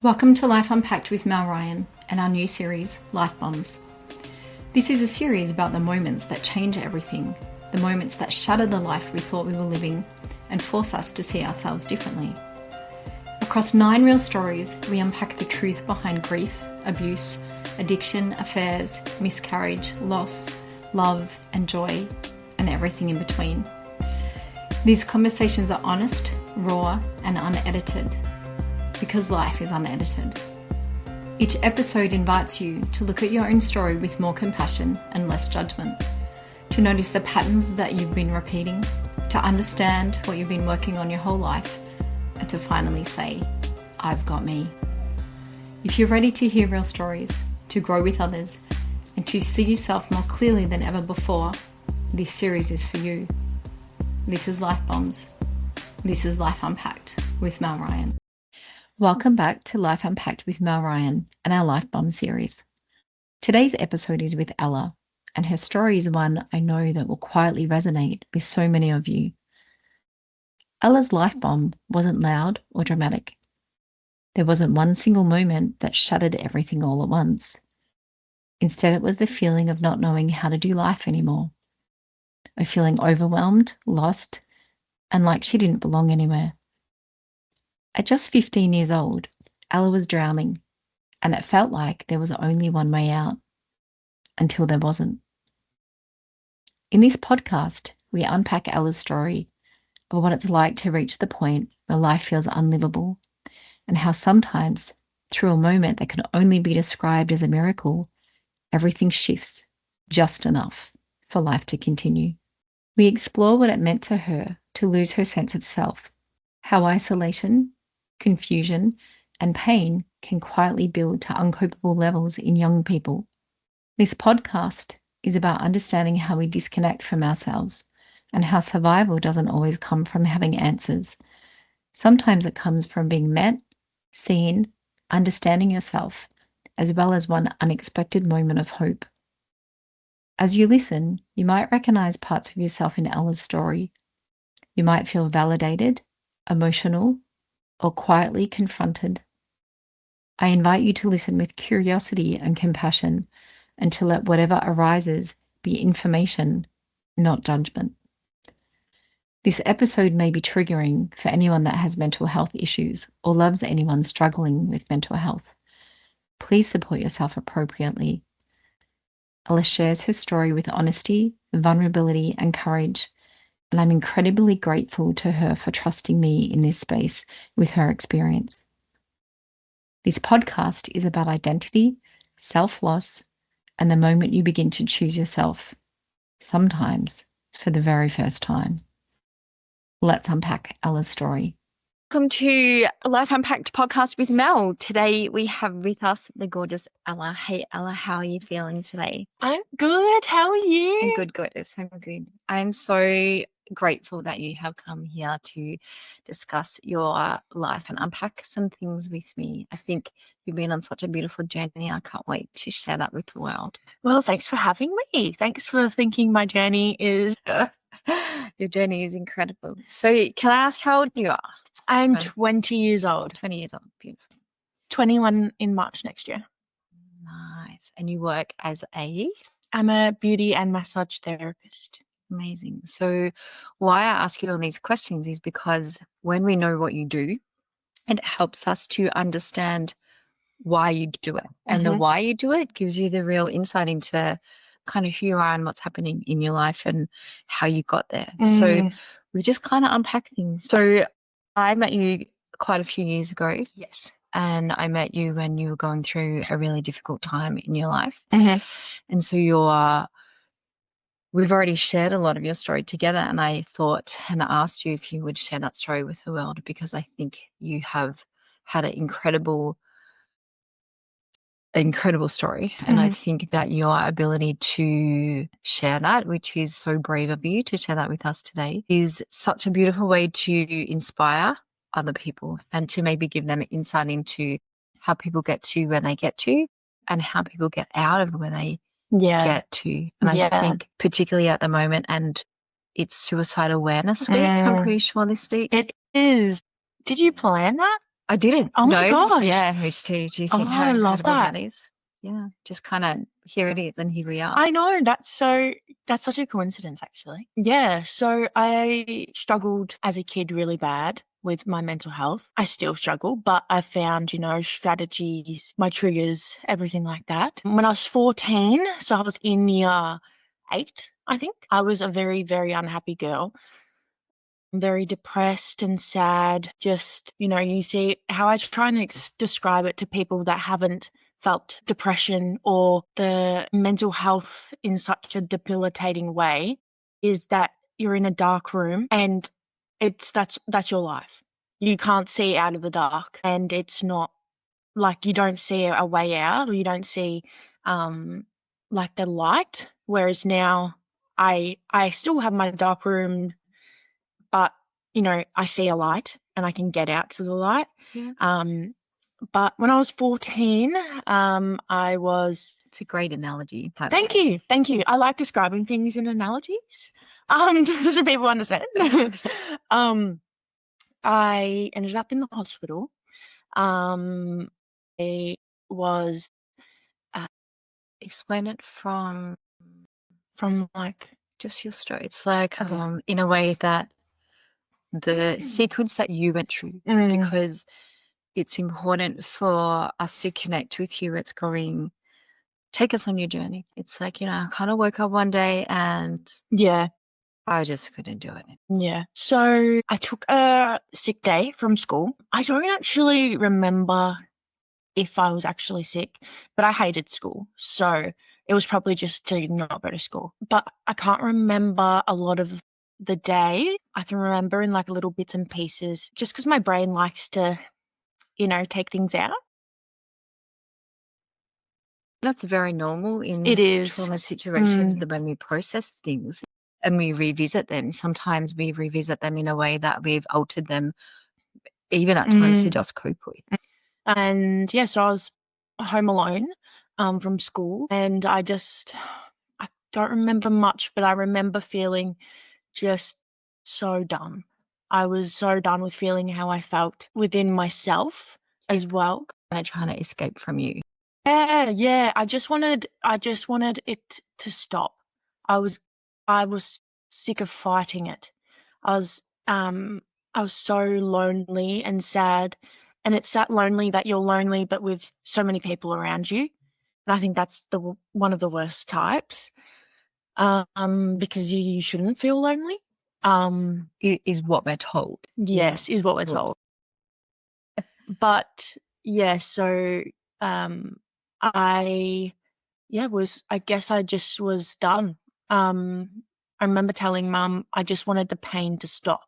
Welcome to Life Unpacked with Mel Ryan and our new series, Life Bombs. This is a series about the moments that change everything, the moments that shatter the life we thought we were living and force us to see ourselves differently. Across 9 real stories, we unpack the truth behind grief, abuse, addiction, affairs, miscarriage, loss, love and joy, and everything in between. These conversations are honest, raw, and unedited, because life is unedited. Each episode invites you to look at your own story with more compassion and less judgment, to notice the patterns that you've been repeating, to understand what you've been working on your whole life, and to finally say, I've got me. If you're ready to hear real stories, to grow with others, and to see yourself more clearly than ever before, this series is for you. This is Life Bombs. This is Life Unpacked with Mel Ryan. Welcome back to Life Unpacked with Mel Ryan and our Life Bomb series. Today's episode is with Ella, and her story is one I know that will quietly resonate with so many of you. Ella's life bomb wasn't loud or dramatic. There wasn't one single moment that shattered everything all at once. Instead, it was the feeling of not knowing how to do life anymore, of feeling overwhelmed, lost, and like she didn't belong anywhere. At just 15 years old, Ella was drowning, and it felt like there was only one way out, until there wasn't. In this podcast, we unpack Ella's story of what it's like to reach the point where life feels unlivable, and how sometimes, through a moment that can only be described as a miracle, everything shifts just enough for life to continue. We explore what it meant to her to lose her sense of self, how isolation, confusion, and pain can quietly build to uncopable levels in young people. This podcast is about understanding how we disconnect from ourselves and how survival doesn't always come from having answers. Sometimes it comes from being met, seen, understanding yourself, as well as one unexpected moment of hope. As you listen, you might recognize parts of yourself in Ella's story. You might feel validated, emotional, or quietly confronted. I invite you to listen with curiosity and compassion, and to let whatever arises be information, not judgment. This episode may be triggering for anyone that has mental health issues or loves anyone struggling with mental health. Please support yourself appropriately. Ella shares her story with honesty, vulnerability, and courage, and I'm incredibly grateful to her for trusting me in this space with her experience. This podcast is about identity, self-loss, and the moment you begin to choose yourself, sometimes for the very first time. Let's unpack Ella's story. Welcome to Life Unpacked podcast with Mel. Today we have with us the gorgeous Ella. Hey Ella, how are you feeling today? I'm good. How are you? Good. It's so good. I'm so grateful that you have come here to discuss your life and unpack some things with me. I think you've been on such a beautiful journey. I can't wait to share that with the world. Well, thanks for having me. Thanks for thinking my journey is... Your journey is incredible. So can I ask how old you are? I'm 20 years old. 20 years old. Beautiful. 21 in March next year. Nice. And you work as I'm a beauty and massage therapist. Amazing. So why I ask you all these questions is because when we know what you do, it helps us to understand why you do it. And the why you do it gives you the real insight into kind of who you are and what's happening in your life and how you got there. So we just kind of unpack things. So I met you quite a few years ago. Yes. And I met you when you were going through a really difficult time in your life. And so we've already shared a lot of your story together, and I thought and asked you if you would share that story with the world, because I think you have had an incredible story. And I think that your ability to share that, which is so brave of you to share that with us today, is such a beautiful way to inspire other people and to maybe give them insight into how people get to where they get to and how people get out of where they get to. And I think particularly at the moment, and it's Suicide Awareness Week, I'm pretty sure this week. It is. Did you plan that? I didn't Oh my know. gosh. Yeah, do you think Oh, how I love incredible that. that is? Yeah, just kind of here it is, and here we are. I know, that's such a coincidence, actually. Yeah, so I struggled as a kid really bad with my mental health. I still struggle, but I found, strategies, my triggers, everything like that. When I was 14, so I was in year 8, I think, I was a very, very unhappy girl. Very depressed and sad. Just, you see how I try and describe it to people that haven't felt depression or the mental health in such a debilitating way is that you're in a dark room and that's your life. You can't see out of the dark, and it's not like you don't see a way out, or you don't see like the light. Whereas now I still have my dark room, but I see a light and I can get out to the light. Yeah. But when I was 14, I was. It's a great analogy. Thank you. I like describing things in analogies, so people understand. I ended up in the hospital. I was Explain it from like just your story. It's like in a way that the sequence that you went through, because it's important for us to connect with you. It's going take us on your journey. It's like, I kind of woke up one day and I just couldn't do it. Yeah. So I took a sick day from school. I don't actually remember if I was actually sick, but I hated school. So it was probably just to not go to school. But I can't remember a lot of the day. I can remember in like little bits and pieces, just because my brain likes to, take things out. That's very normal in It is. trauma situations that when we process things and we revisit them, sometimes we revisit them in a way that we've altered them, even at times to just cope with. And so I was home alone from school, and I don't remember much, but I remember feeling just so done. I was so done with feeling how I felt within myself as well. They're trying to escape from you. Yeah. I just wanted it to stop. I was sick of fighting it. I was so lonely and sad, and it's that lonely that you're lonely but with so many people around you. And I think that's one of the worst types. Because you shouldn't feel lonely. Is what we're told. Yes, is what we're told. But so I guess I just was done. I remember telling Mum I just wanted the pain to stop.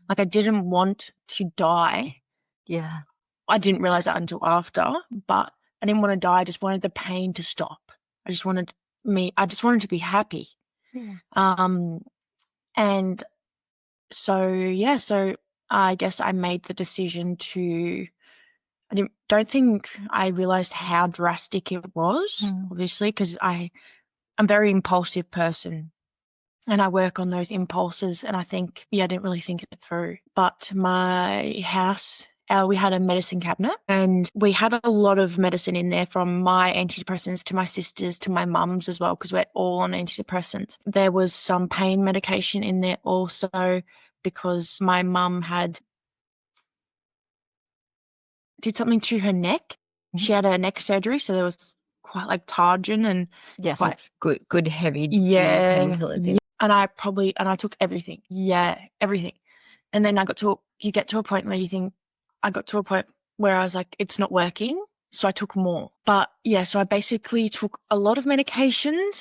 Like, I didn't want to die. Yeah. I didn't realize that until after, but I didn't want to die. I just wanted the pain to stop. I just wanted to be happy. Yeah. And so I guess I made the decision to. Don't think I realized how drastic it was, obviously, because I'm a very impulsive person and I work on those impulses. And I think, I didn't really think it through. But my house, we had a medicine cabinet, and we had a lot of medicine in there, from my antidepressants to my sister's to my mum's as well, because we're all on antidepressants. There was some pain medication in there also, because my mum did something to her neck. She had a neck surgery, so there was quite like Targen and quite good heavy painkillers. And I took everything. Yeah, everything. And then you get to a point where you think, I got to a point where I was like, it's not working. So I took more. But so I basically took a lot of medications,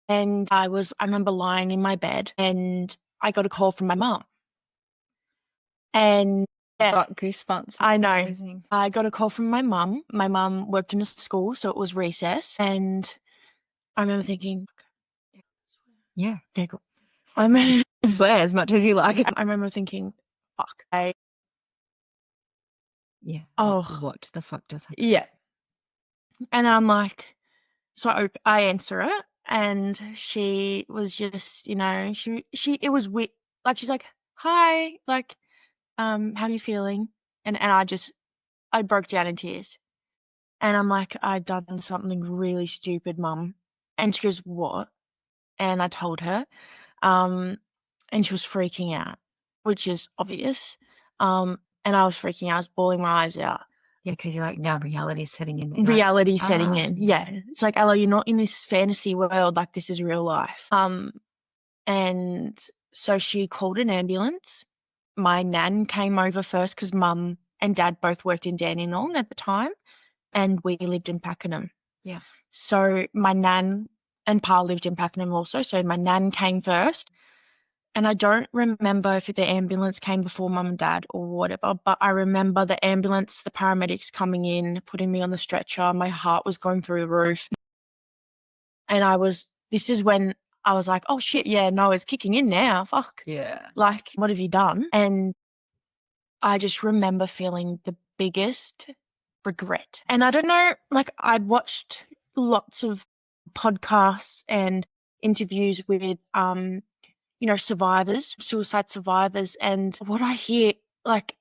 and I remember lying in my bed and I got a call from my mum. And got goosebumps. I know. Amazing. I got a call from my mum. My mum worked in a school, so it was recess. And I remember thinking, yeah, cool. I swear as much as you like. I remember thinking, fuck. Yeah. Oh, what the fuck does happen? Yeah. And I'm like, so I answer it, and she was just, it was weird. Like, she's like, hi, like, how are you feeling? And I just I broke down in tears. And I'm like, I've done something really stupid, Mum. And she goes, what? And I told her. And she was freaking out, which is obvious. And I was freaking out. I was bawling my eyes out. Yeah, because you're like, now reality's setting in. You're Reality like, setting in. Yeah. It's like, Ella, you're not in this fantasy world. Like, this is real life. And so she called an ambulance. My nan came over first because Mum and Dad both worked in Dandenong at the time, and we lived in Pakenham. Yeah. So my nan and Pa lived in Pakenham also. So my nan came first. And I don't remember if the ambulance came before Mum and Dad or whatever, but I remember the ambulance, the paramedics coming in, putting me on the stretcher. My heart was going through the roof. And this is when I was like, oh shit, yeah, no, it's kicking in now. Fuck. Yeah. Like, what have you done? And I just remember feeling the biggest regret. And I don't know, like, I watched lots of podcasts and interviews with, survivors, suicide survivors. And what I hear, like,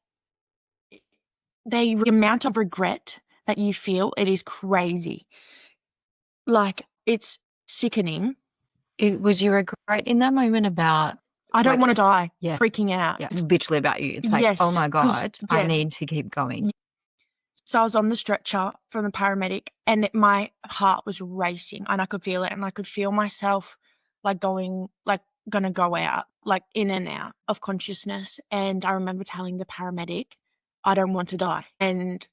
the amount of regret that you feel, it is crazy. Like, it's sickening. Was your regret in that moment about, I don't want to die, yeah, freaking out? Yeah, it's literally about you. It's like, Yes, oh my God, yeah. I need to keep going. So I was on the stretcher from the paramedic, and my heart was racing, and I could feel it, and I could feel myself like going, like gonna go out, like in and out of consciousness. And I remember telling the paramedic, I don't want to die. And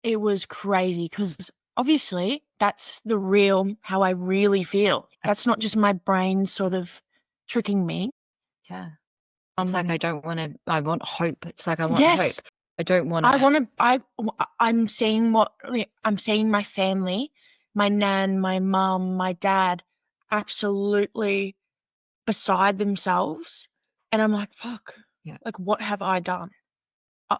it was crazy because obviously that's the real, how I really feel. That's not just my brain sort of tricking me. Yeah. It's like, I want hope. It's like, I want Yes. hope. I don't want to. I'm seeing my family, my nan, my mum, my dad, absolutely beside themselves. And I'm like, fuck, Yeah. like, what have I done?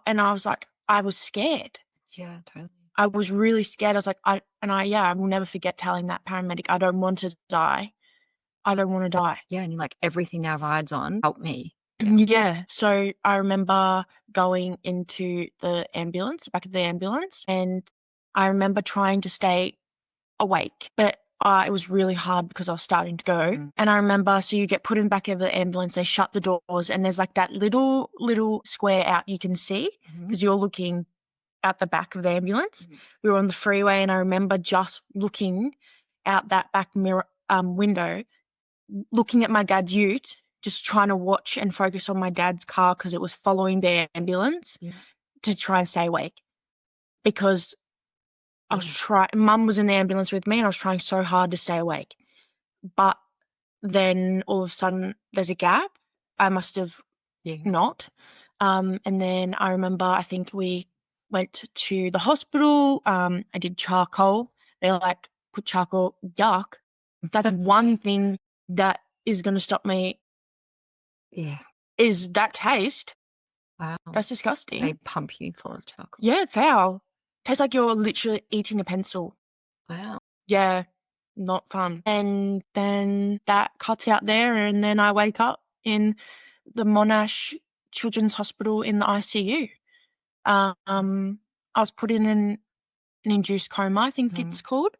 And I was like, I was scared. Yeah, totally. I was really scared. I was like, I will never forget telling that paramedic, I don't want to die. I don't want to die. Yeah, and you're like, everything now rides on, help me. Yeah. So I remember going into the ambulance, back of the ambulance, and I remember trying to stay awake, but it was really hard because I was starting to go. And I remember, so you get put in the back of the ambulance, they shut the doors, and there's like that little square out you can see because you're looking out the back of the ambulance. We were on the freeway, and I remember just looking out that back mirror window, looking at my dad's ute, just trying to watch and focus on my dad's car because it was following the ambulance to try and stay awake. Because I was Mum was in the ambulance with me, and I was trying so hard to stay awake. But then all of a sudden there's a gap. I must have not. And then I remember, I think we went to the hospital. I did charcoal. They like put charcoal, yuck. That's one thing that is going to stop me. Yeah. Is that taste. Wow. That's disgusting. They pump you full of chocolate. Yeah, foul. Tastes like you're literally eating a pencil. Wow. Yeah, not fun. And then that cuts out there, and then I wake up in the Monash Children's Hospital in the ICU. I was put in an induced coma, I think it's called,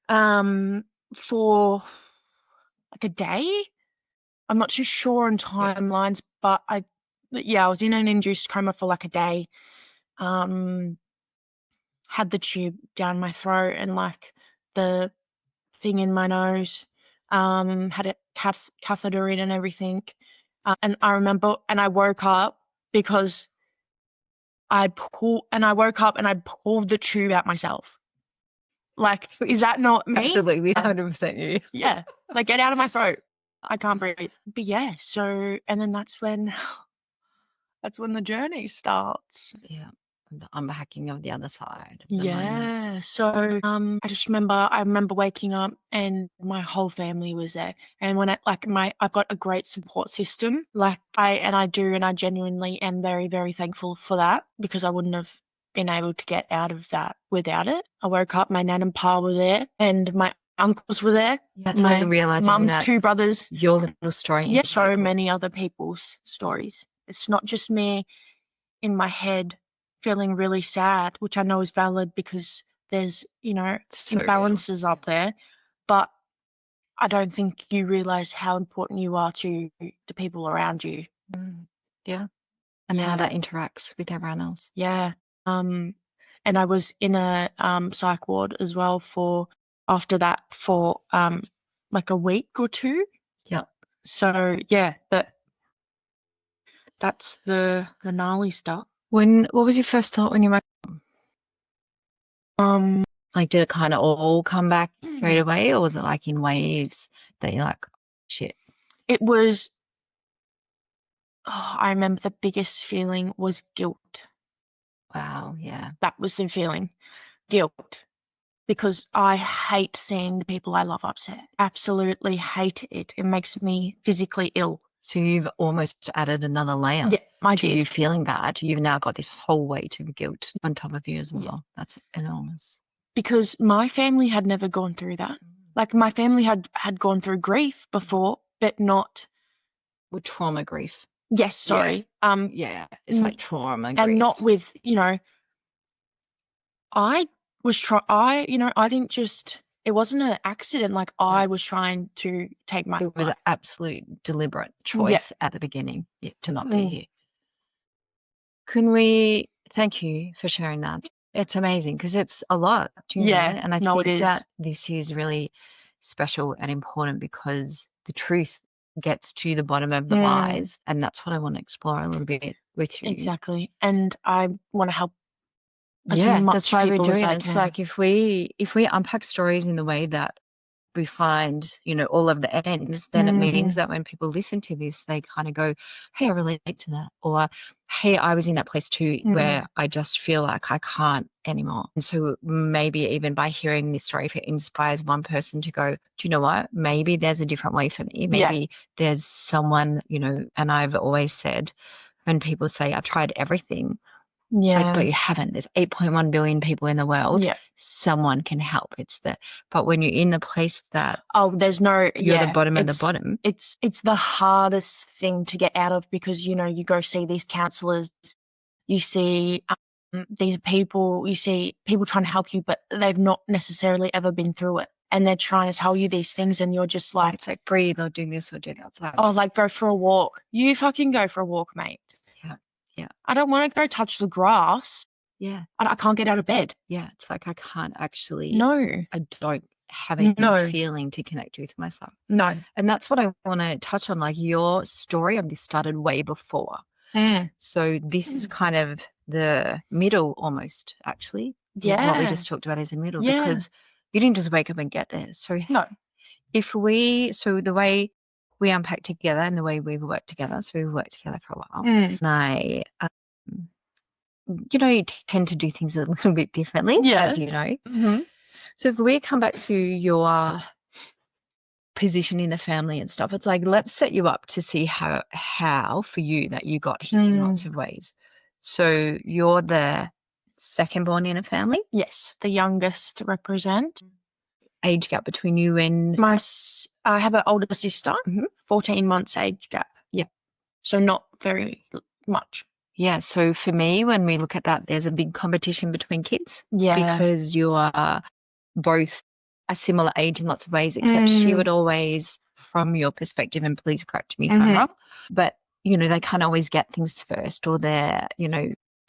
for like a day. I'm not too sure on timelines, but I was in an induced coma for like a day. Had the tube down my throat and like the thing in my nose. Had a catheter in and everything. And I remember, and I woke up because I woke up and I pulled the tube out myself. Like, is that not me? Absolutely, 100% you. Yeah, like, get out of my throat. I can't breathe. But yeah, so, and then that's when the journey starts. Yeah, the unpacking of the other side. Yeah, so I remember waking up and my whole family was there. And when I've got a great support system. Like, I genuinely am very, very thankful for that, because I wouldn't have been able to get out of that without it. I woke up, my nan and pa were there, and my uncles were there. That's my realizing mum's that 2 brothers. Your little story. Yeah, so many other people's stories. It's not just me in my head feeling really sad, which I know is valid because there's, So real. imbalances up there, but I don't think you realize how important you are to the people around you. Yeah. And how Yeah. that interacts with everyone else. Yeah. And I was in a psych ward as well after that for like a week or two. Yeah. So yeah, but that's the gnarly stuff. What was your first thought when you went? Like, did it kind of all come back straight away, or was it like in waves that you're like, shit? It was, I remember the biggest feeling was guilt. Wow, yeah. That was the feeling, guilt. Because I hate seeing the people I love upset. Absolutely hate it. It makes me physically ill. So you've almost added another layer. Yeah, I to did. you feeling bad. You've now got this whole weight of guilt on top of you as well. That's enormous. Because my family had never gone through that. Like my family had gone through grief before, but not with trauma grief. Yes, sorry. Yeah, it's like trauma grief. And not with, I didn't just, it wasn't an accident. Like I was trying to take my life. It was an absolute deliberate choice at the beginning to not be here. Can we thank you for sharing that? It's amazing because it's a lot. Do you know? And I think that this is really special and important because the truth gets to the bottom of the lies, and that's what I want to explore a little bit with you. Exactly. And I want to help that's why we're doing it. It's like if we unpack stories in the way that we find, all of the ends, then it means that when people listen to this, they kind of go, hey, I relate to that. Or, hey, I was in that place too where I just feel like I can't anymore. And so maybe even by hearing this story, if it inspires one person to go, do you know what? Maybe there's a different way for me. Maybe there's someone, and I've always said when people say I've tried everything, it's like, but you haven't. There's 8.1 billion people in the world. Someone can help. But when you're in the place that there's no, you're the bottom of the bottom. It's the hardest thing to get out of because you go see these counselors, you see these people, you see people trying to help you, but they've not necessarily ever been through it, and they're trying to tell you these things, and you're just like, it's like breathe or do this or do that. It's like, like go for a walk. You fucking go for a walk, mate. Yeah. I don't want to go touch the grass. Yeah. I can't get out of bed. Yeah. It's like I can't actually. No. I don't have any feeling to connect with myself. No. And that's what I want to touch on. Like your story of this started way before. So this is kind of the middle almost, actually. Yeah. What we just talked about is the middle because you didn't just wake up and get there. So no. So the way we unpack together and the way we've worked together. So we've worked together for a while. And I, you tend to do things a little bit differently, as you know. So if we come back to your position in the family and stuff, it's like, let's set you up to see how for you that you got here in lots of ways. So you're the second born in a family? Yes, the youngest to represent. Age gap between you and I have an older sister, 14 months age gap. Yeah. So not very much. Yeah. So for me, when we look at that, there's a big competition between kids. Yeah. Because you are both a similar age in lots of ways, except she would always, from your perspective, and please correct me if I'm wrong, but, they can't always get things first or they're,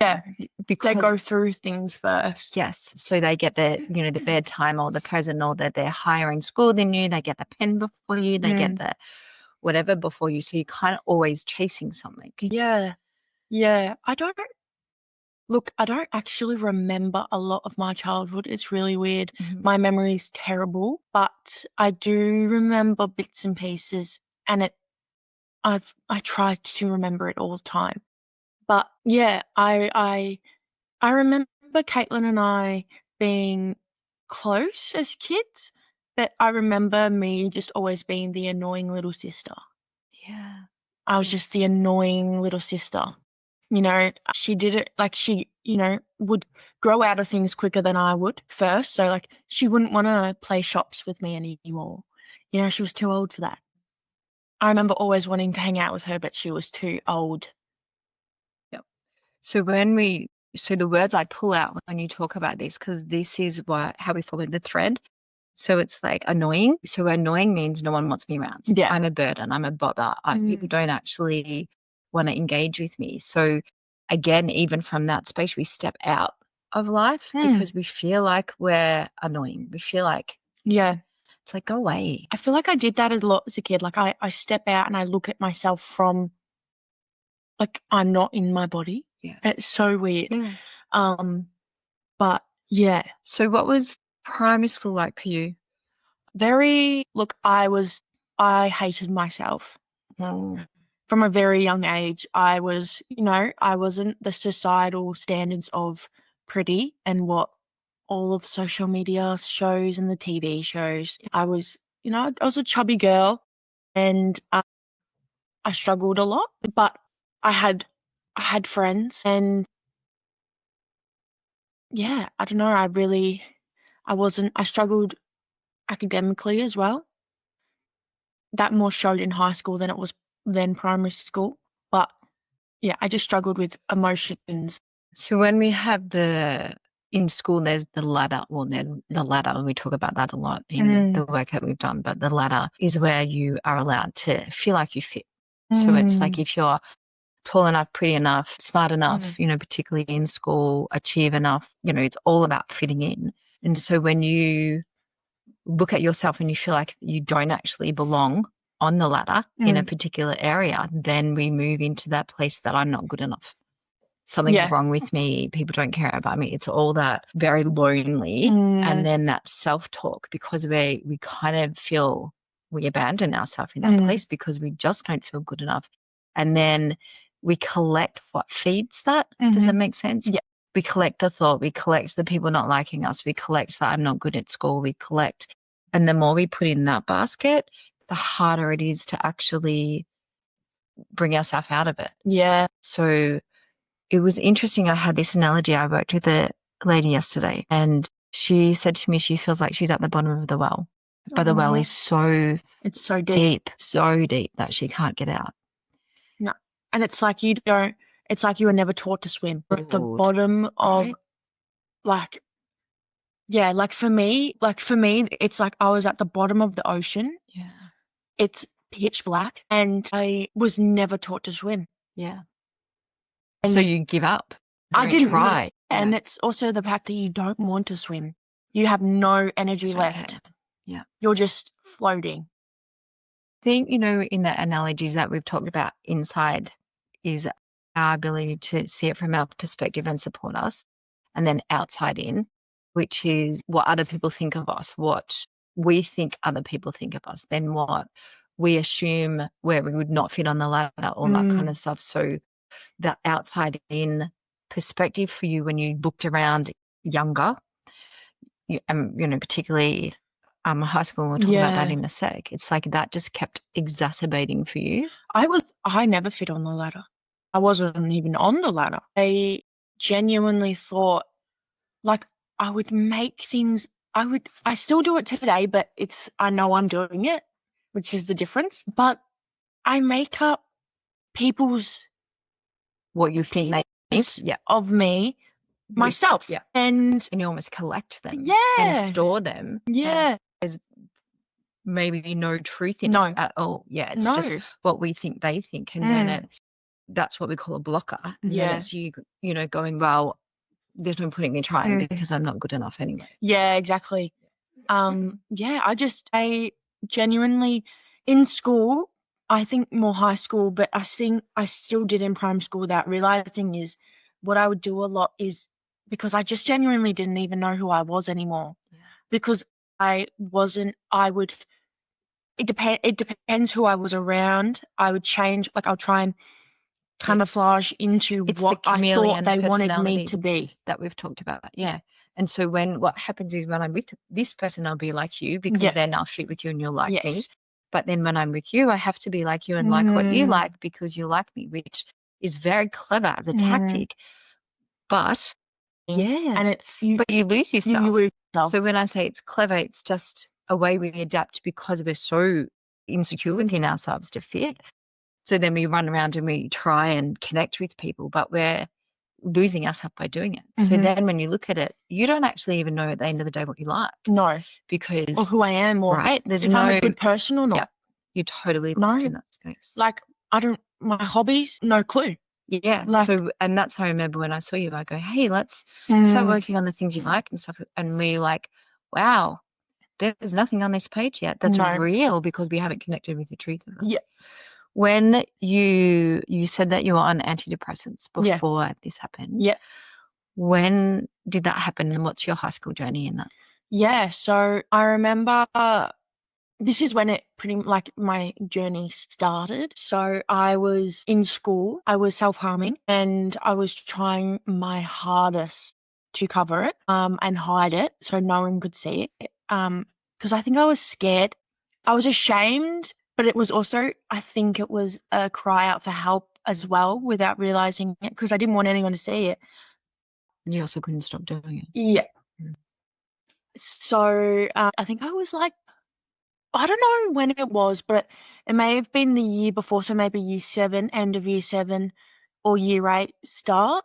yeah, because they go through things first. Yes. So they get the, the bedtime or the present, or that they're higher in school than you. They get the pen before you. They get the whatever before you. So you're kind of always chasing something. Yeah. Yeah. I don't actually remember a lot of my childhood. It's really weird. My memory is terrible, but I do remember bits and pieces, and I try to remember it all the time. But yeah, I remember Caitlin and I being close as kids, but I remember me just always being the annoying little sister. Yeah. I was just the annoying little sister. She did it like she, would grow out of things quicker than I would first. So like she wouldn't want to play shops with me anymore. She was too old for that. I remember always wanting to hang out with her, but she was too old. So when we So the words I pull out when you talk about this, because this is how we follow the thread. So it's like annoying. So annoying means no one wants me around. Yeah. I'm a burden. I'm a bother. People don't actually want to engage with me. So again, even from that space, we step out of life because we feel like we're annoying. We feel like, Yeah. it's like, go away. I feel like I did that a lot as a kid. Like I step out and I look at myself from like I'm not in my body. Yeah. It's so weird. Yeah. But yeah. So what was primary school like for you? I hated myself. Mm. From a very young age. I wasn't the societal standards of pretty and what all of social media shows and the TV shows. I was a chubby girl and I struggled a lot, but I had friends and yeah, I don't know, I struggled academically as well. That more showed in high school than primary school. But yeah, I just struggled with emotions. So when we have in school, there's the ladder. Well, there's the ladder, and we talk about that a lot in the work that we've done. But the ladder is where you are allowed to feel like you fit. So it's like if you're tall enough, pretty enough, smart enough, particularly in school, achieve enough, it's all about fitting in. And so when you look at yourself and you feel like you don't actually belong on the ladder in a particular area, then we move into that place that I'm not good enough. Something's wrong with me. People don't care about me. It's all that very lonely. And then that self-talk, because we kind of feel we abandon ourselves in that place because we just don't feel good enough. And then we collect what feeds that. Does that make sense? Yeah. We collect the thought. We collect the people not liking us. We collect that I'm not good at school. We collect. And the more we put in that basket, the harder it is to actually bring ourselves out of it. Yeah. So it was interesting. I had this analogy. I worked with a lady yesterday and she said to me she feels like she's at the bottom of the well. But the well is it's so deep that she can't get out. No. And it's like you were never taught to swim. At the bottom of for me, it's like I was at the bottom of the ocean. Yeah. It's pitch black and I was never taught to swim. Yeah. And so you give up. I didn't try. And it's also the fact that you don't want to swim. You have no energy left. Yeah. You're just floating. I think, in the analogies that we've talked about, inside is our ability to see it from our perspective and support us. And then outside in, which is what other people think of us, what we think other people think of us, then what we assume where we would not fit on the ladder, all that kind of stuff. So that outside in perspective for you when you looked around younger, particularly high school, we'll talk about that in a sec. It's like that just kept exacerbating for you. I never fit on the ladder. I wasn't even on the ladder. I genuinely thought like I would make things, I still do it today, but I know I'm doing it, which is the difference. But I make up people's what you think they think of me myself. Yeah. And you almost collect them. Yeah. And store them. Yeah. There's maybe no truth in it at all. Yeah. It's just what we think they think. And then that's what we call a blocker. And then it's you going, well, there's no point in me trying because I'm not good enough anyway. Yeah, exactly. I genuinely in school, I think more high school, but I think I still did in primary school without realizing is what I would do a lot is because I just genuinely didn't even know who I was anymore because it depends who I was around. I would change, like I'll try and camouflage into what I thought they wanted me to be. That we've talked about. Yeah. And so what happens is when I'm with this person, I'll be like you because then I'll fit with you and you'll like me. But then when I'm with you, I have to be like you and like what you like because you like me, which is very clever as a tactic. But and but you lose yourself. You lose yourself. So when I say it's clever, it's just a way we adapt because we're so insecure within ourselves to fit. So then we run around and we try and connect with people, but we're losing yourself by doing it. So Mhm. then when you look at it, you don't actually even know at the end of the day what you like, No. Or because who I am, or right, there's if I'm a no, good person or not. yeah, you're totally lost No. in that space. Like, my hobbies, no clue. Yeah. Like- So, and that's how I remember when I saw you, I go, hey, let's start working on the things you like and stuff. And we're like, wow, there's nothing on this page yet that's No. real, because we haven't connected with the truth of it. Yeah. When you said that you were on antidepressants Yeah. before this happened. Yeah. When did that happen, and what's your high school journey in that? Yeah. So I remember this is when it pretty like my journey started. So I was in school, I was self-harming, and I was trying my hardest to cover it and hide it so no one could see it. Because I think I was scared. I was ashamed, but it was also, I think it was a cry out for help as well without realizing it, because I didn't want anyone to see it. And you also couldn't stop doing it. Yeah. Mm. So I think I was like, I don't know when it was, but it may have been the year before. So maybe year 7, end of year 7, or year 8 start.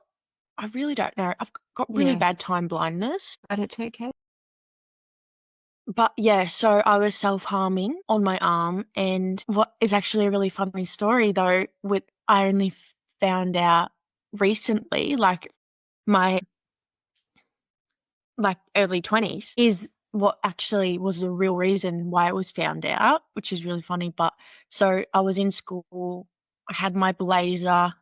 I really don't know. I've got really Yeah. bad time blindness. But it's okay. But yeah, so I was self-harming on my arm. And what is actually a really funny story though, I only found out recently, like my early 20s, is what actually was the real reason why it was found out, which is really funny. But so I was in school, I had my blazer,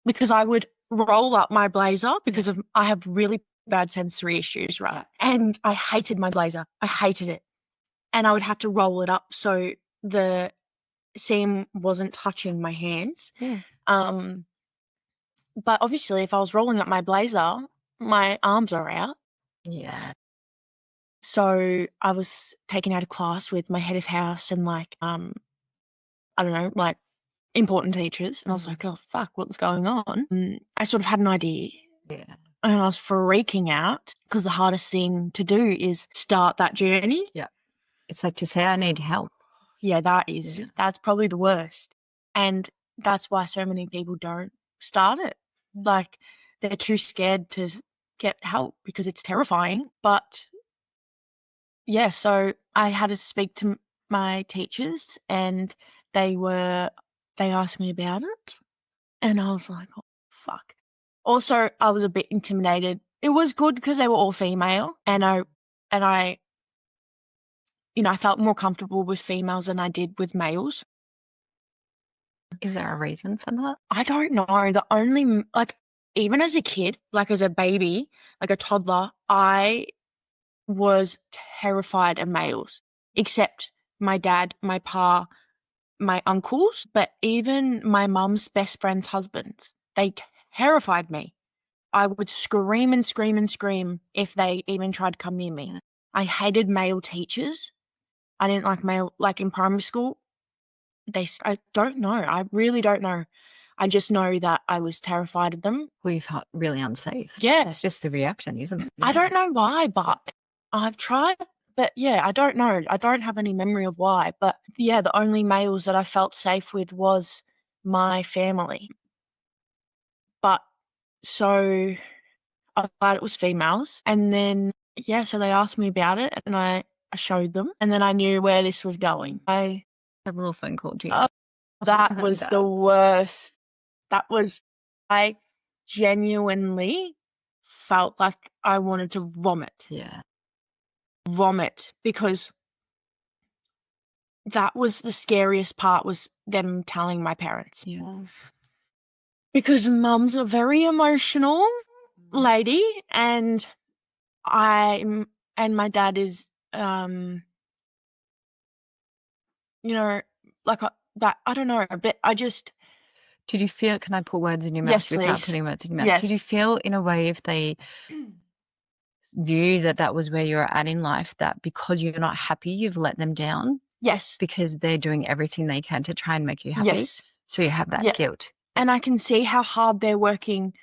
because I would roll up my blazer because I have really bad sensory issues, right? And I hated my blazer. I hated it. And I would have to roll it up so the seam wasn't touching my hands. Yeah. But obviously if I was rolling up my blazer, my arms are out. Yeah. So I was taken out of class with my head of house and I don't know, like important teachers. And I was like, oh, fuck, what's going on? And I sort of had an idea. Yeah. And I was freaking out because the hardest thing to do is start that journey. Yeah. It's like to say, I need help. Yeah, that's probably the worst. And that's why so many people don't start it. Like, they're too scared to get help because it's terrifying. But yeah, so I had to speak to my teachers, and they asked me about it, and I was like, oh, fuck. Also, I was a bit intimidated. It was good because they were all female, and I I felt more comfortable with females than I did with males. Is there a reason for that? I don't know. Even as a kid, like as a baby, like a toddler, I was terrified of males, except my dad, my pa, my uncles, but even my mum's best friend's husbands. They terrified me. I would scream and scream and scream if they even tried to come near me. Yeah. I hated male teachers. I didn't like male, like in primary school. I don't know. I really don't know. I just know that I was terrified of them. Well, you felt really unsafe. Yeah. It's just the reaction, isn't it? I don't know why, but I've tried. But yeah, I don't know. I don't have any memory of why. But yeah, the only males that I felt safe with was my family. But so I thought it was females. And then, yeah, so they asked me about it and I showed them. And then I knew where this was going. I have a little phone call to you. That was the worst. I genuinely felt like I wanted to vomit. Yeah. Vomit, because that was the scariest part, was them telling my parents. Yeah. Because mum's a very emotional lady, and my dad is, that, I don't know, but I just. Did you feel, can I put words in your mouth? Yes, without please. putting words in your mouth? Yes. Did you feel in a way, if they knew that was where you're at in life, that because you're not happy, you've let them down? Yes. Because they're doing everything they can to try and make you happy? Yes. So you have that guilt. And I can see how hard they're working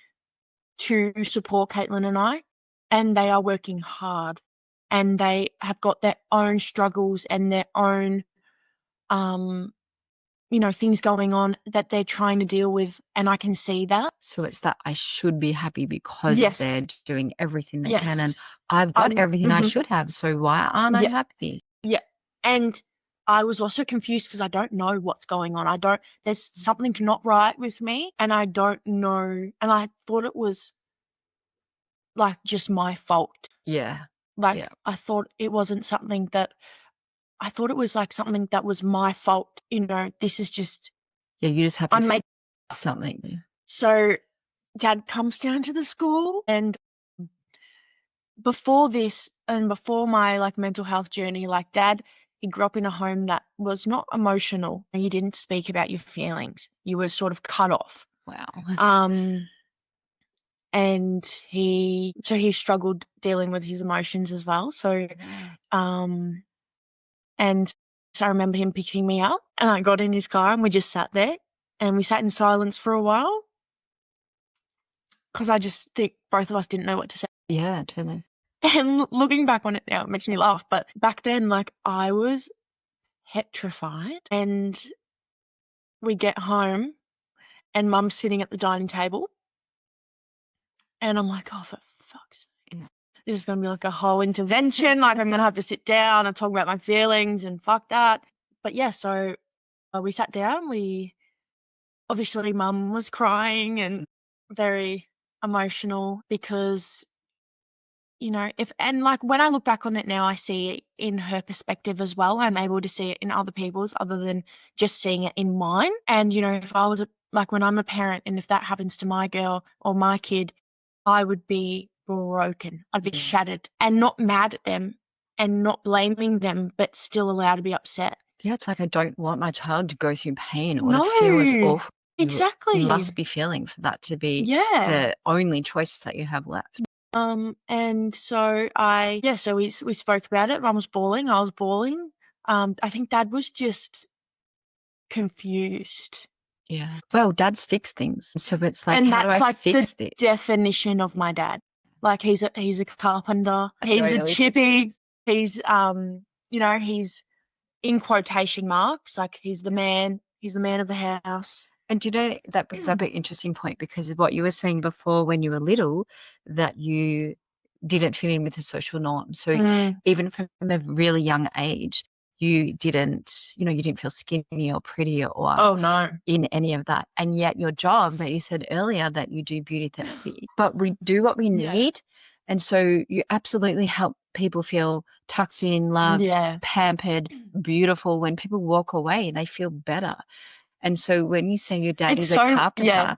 to support Caitlin and I, and they are working hard, and they have got their own struggles and their own, things going on that they're trying to deal with, and I can see that. So it's that I should be happy because Yes. they're doing everything they can, and Yes. I've got everything I mhm. should have. So why aren't I Yeah. happy? Yeah. And I was also confused because I don't know what's going on. There's something not right with me, and I don't know. And I thought it was like just my fault. Yeah. Like Yeah. I thought it wasn't something that, I thought it was like something that was my fault. This is just, Yeah. You just have to I'm fix something. So Dad comes down to the school, and before this and before my like mental health journey, like Dad, he grew up in a home that was not emotional. You didn't speak about your feelings. You were sort of cut off. Wow. And he struggled dealing with his emotions as well. So, and so I remember him picking me up, and I got in his car and we just sat there and we sat in silence for a while because I just think both of us didn't know what to say. Yeah, totally. And looking back on it now, it makes me laugh. But back then, like, I was petrified. And we get home and Mum's sitting at the dining table. And I'm like, oh, for fuck's sake. Yeah. This is going to be like a whole intervention. Like, I'm going to have to sit down and talk about my feelings and fuck that. But yeah, so we sat down. Obviously, Mum was crying and very emotional because, and like when I look back on it now, I see it in her perspective as well. I'm able to see it in other people's other than just seeing it in mine. And, if I was like when I'm a parent and if that happens to my girl or my kid, I would be broken. I'd be shattered and not mad at them and not blaming them, but still allowed to be upset. Yeah, it's like I don't want my child to go through pain or to feel as awful. Exactly. You must be feeling for that to be the only choice that you have left. And so so we spoke about it. Mum was bawling. I was bawling. I think Dad was just confused. Yeah. Well, Dad's fixed things. So it's like, and how that's do I like fix the this? definition of my dad. Like he's a carpenter. He's a chippy. He's he's in quotation marks. Like he's the man of the house. And that brings up an interesting point because of what you were saying before when you were little, that you didn't fit in with the social norm. So even from a really young age, you didn't feel skinny or pretty or in any of that. And yet your job, that you said earlier that you do beauty therapy, but we do what we need. And so you absolutely help people feel tucked in, loved, pampered, beautiful. When people walk away, they feel better. And so when you say your dad is a carpenter,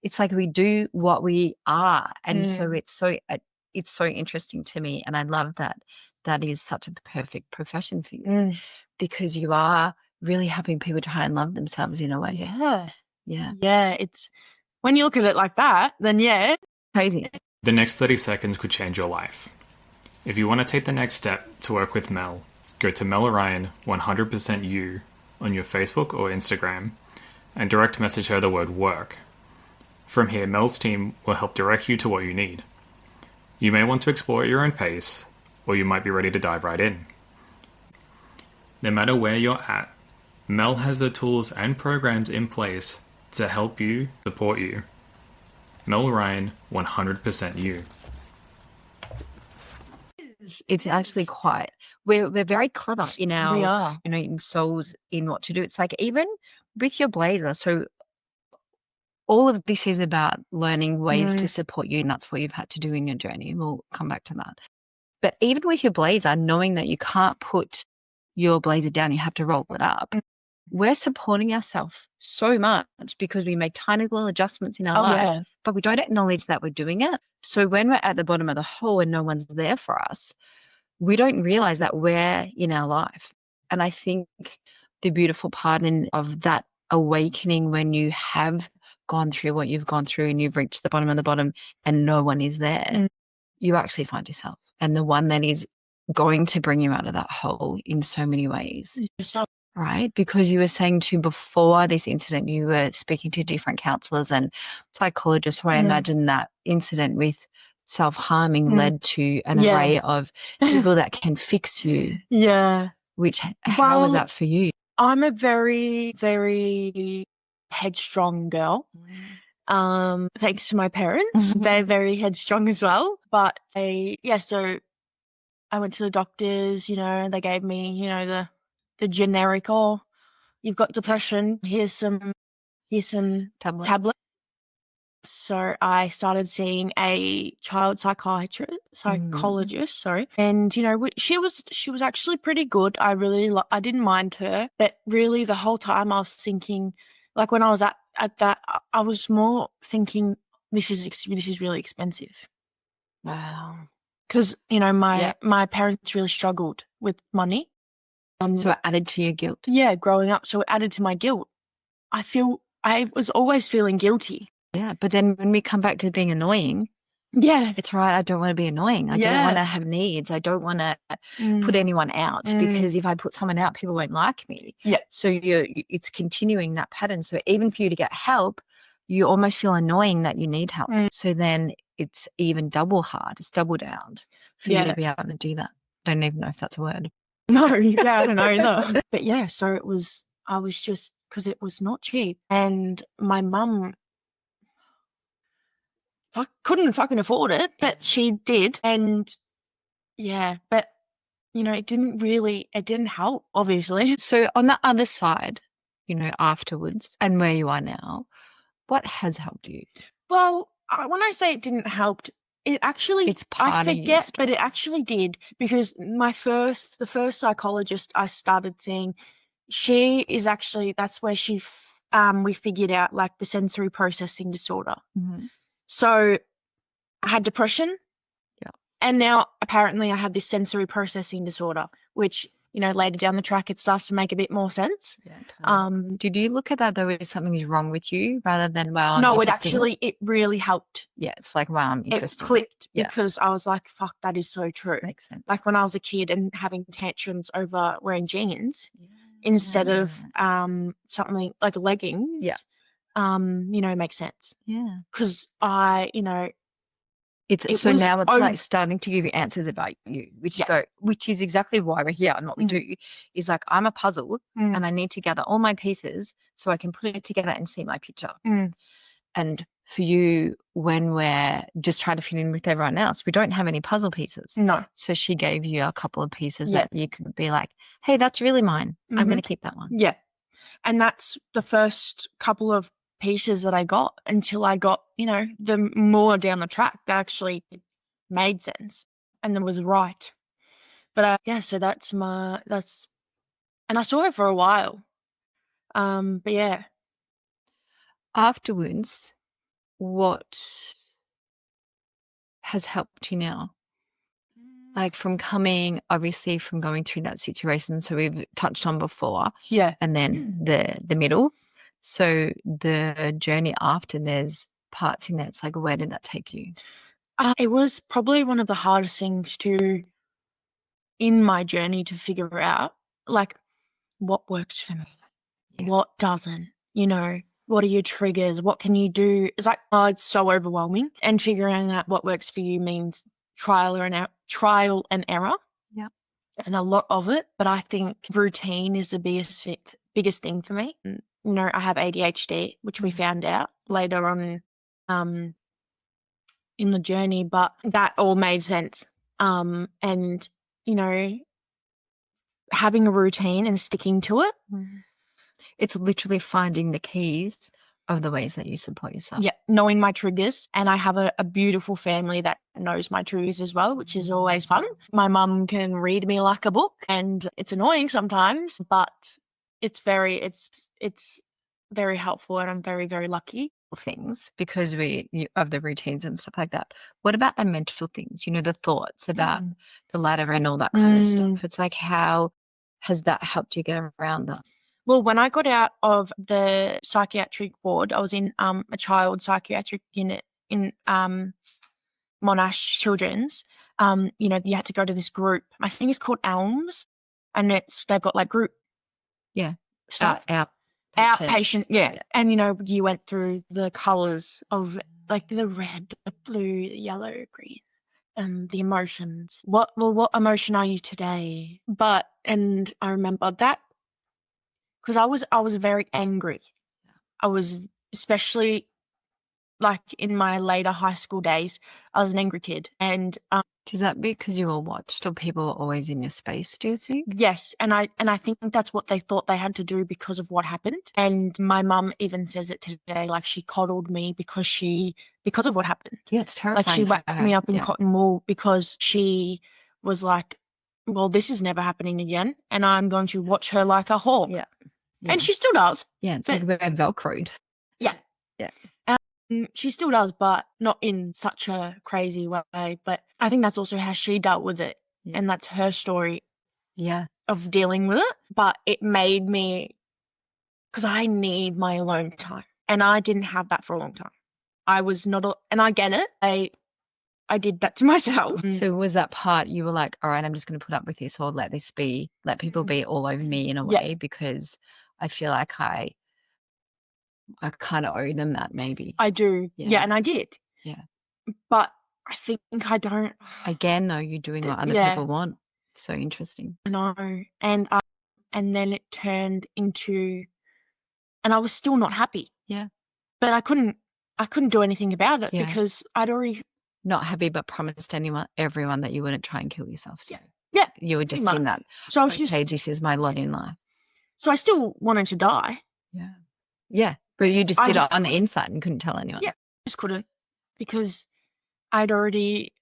it's like we do what we are. And so it's so interesting to me. And I love that is such a perfect profession for you because you are really helping people try and love themselves in a way. Yeah. Yeah. Yeah. It's when you look at it like that, then crazy. The next 30 seconds could change your life. If you want to take the next step to work with Mel, go to Mel Orion 100% You on your Facebook or Instagram and direct message her the word work. From here, Mel's team will help direct you to what you need. You may want to explore at your own pace, or you might be ready to dive right in. No matter where you're at, Mel has the tools and programs in place to help you, support you. Mel Orion 100% You. It's actually quite, we're very clever in our, we are. In souls in what to do. It's like even with your blazer. So all of this is about learning ways to support you, and that's what you've had to do in your journey. We'll come back to that. But even with your blazer, knowing that you can't put your blazer down, you have to roll it up. We're supporting ourselves so much because we make tiny little adjustments in our life, but we don't acknowledge that we're doing it. So when we're at the bottom of the hole and no one's there for us, we don't realize that we're in our life. And I think the beautiful part of that awakening, when you have gone through what you've gone through and you've reached the bottom of the bottom and no one is there, you actually find yourself, and the one that is going to bring you out of that hole in so many ways. Yourself. Right? Because you were saying before this incident, you were speaking to different counselors and psychologists. So I imagine that incident with self-harming led to an array of people that can fix you. Yeah. How was that for you? I'm a very, very headstrong girl. Thanks to my parents. They're very headstrong as well. But so I went to the doctors, and they gave me, the generic, oh, you've got depression. Here's some tablets. So I started seeing a child psychologist, sorry. And, she was actually pretty good. I really, I didn't mind her, but really the whole time I was thinking, like when I was at that, I was more thinking, this is really expensive. Wow. Because, my parents really struggled with money. So it added to your guilt. Yeah, growing up. So it added to my guilt. I was always feeling guilty. Yeah, but then when we come back to being annoying, yeah, it's right. I don't want to be annoying. I don't want to have needs. I don't want to put anyone out because if I put someone out, people won't like me. Yeah. So it's continuing that pattern. So even for you to get help, you almost feel annoying that you need help. So then it's even double hard. It's double down for you to be able to do that. I don't even know if that's a word. No, yeah, I don't know either. But yeah, so I was just, because it was not cheap. And my mum couldn't fucking afford it, but she did. And yeah, but it didn't help, obviously. So on the other side, afterwards and where you are now, what has helped you? Well, when I say it didn't help, it actually, I forget, but it actually did, because the first psychologist I started seeing, she is actually, that's where we figured out like the sensory processing disorder. So I had depression. Yeah. And now apparently I have this sensory processing disorder, which, later down the track, it starts to make a bit more sense. Yeah, totally. Did you look at that though as something's wrong with you rather than, wow, no, it really helped. Yeah, it's like, wow, I'm interested. It clicked because I was like, fuck, that is so true. Makes sense. Like when I was a kid and having tantrums over wearing jeans instead of something like leggings, makes sense. Yeah. Because now it's like starting to give you answers about you, which is exactly why we're here. And what we do is like, I'm a puzzle and I need to gather all my pieces so I can put it together and see my picture. And for you, when we're just trying to fit in with everyone else, we don't have any puzzle pieces. No. So she gave you a couple of pieces that you could be like, hey, that's really mine. I'm going to keep that one. Yeah. And that's the first couple of pieces that I got until I got, the more down the track that actually made sense and that was right. But so and I saw it for a while. But yeah. Afterwards, what has helped you now? Like from obviously from going through that situation. So we've touched on before. Yeah. And then the middle. So the journey after, there's parts in there. It's like, where did that take you? It was probably one of the hardest things in my journey to figure out, like, what works for me, what doesn't, what are your triggers? What can you do? It's like, it's so overwhelming. And figuring out what works for you means trial and error. Yeah. And a lot of it. But I think routine is the biggest thing for me. I have ADHD, which we found out later on in the journey, but that all made sense. And, having a routine and sticking to it. It's literally finding the keys of the ways that you support yourself. Yeah, knowing my triggers. And I have a beautiful family that knows my triggers as well, which is always fun. My mum can read me like a book, and it's annoying sometimes, but it's very helpful, and I'm very, very lucky. Things because of the routines and stuff like that. What about the mental things? The thoughts about the ladder and all that kind of stuff. It's like, how has that helped you get around that? Well, when I got out of the psychiatric ward, I was in a child psychiatric unit in Monash Children's. You had to go to this group. I think it's called ELMS, and they've got like group stuff. Outpatient, yeah. And you went through the colours of like the red, the blue, the yellow, green, and the emotions. What emotion are you today? And I remember that because I was very angry. I was, especially like in my later high school days, I was an angry kid. And Is that because you were watched or people were always in your space, do you think? yes, and I think that's what they thought they had to do because of what happened. And my mum even says it today, like she coddled me because of what happened. Yeah, it's terrifying. Like she wrapped me up in cotton wool because she was like, well, this is never happening again, and I'm going to watch her like a hawk. Yeah. And she still does. Yeah, it's like we're Velcroed. Yeah. Yeah. She still does, but not in such a crazy way. But I think that's also how she dealt with it. Yeah. And that's her story Yeah. of dealing with it. But it made me, because I need my alone time. And I didn't have that for a long time. I was not, and I get it. I did that to myself. So was that part you were like, all right, I'm just going to put up with this or let people be all over me in a way because I feel like I kind of owe them that maybe. I do. Yeah, and I did. Yeah. But I think I don't. Again, though, you're doing what other people want. So interesting. I know. And then it turned into, and I was still not happy. Yeah. But I couldn't do anything about it because I'd already. Not happy, but promised everyone that you wouldn't try and kill yourself. So yeah. You were just in that. So I was okay, this is my lot in life. So I still wanted to die. Yeah. Yeah. But you just did it on the inside and couldn't tell anyone. Yeah. Just couldn't because I'd already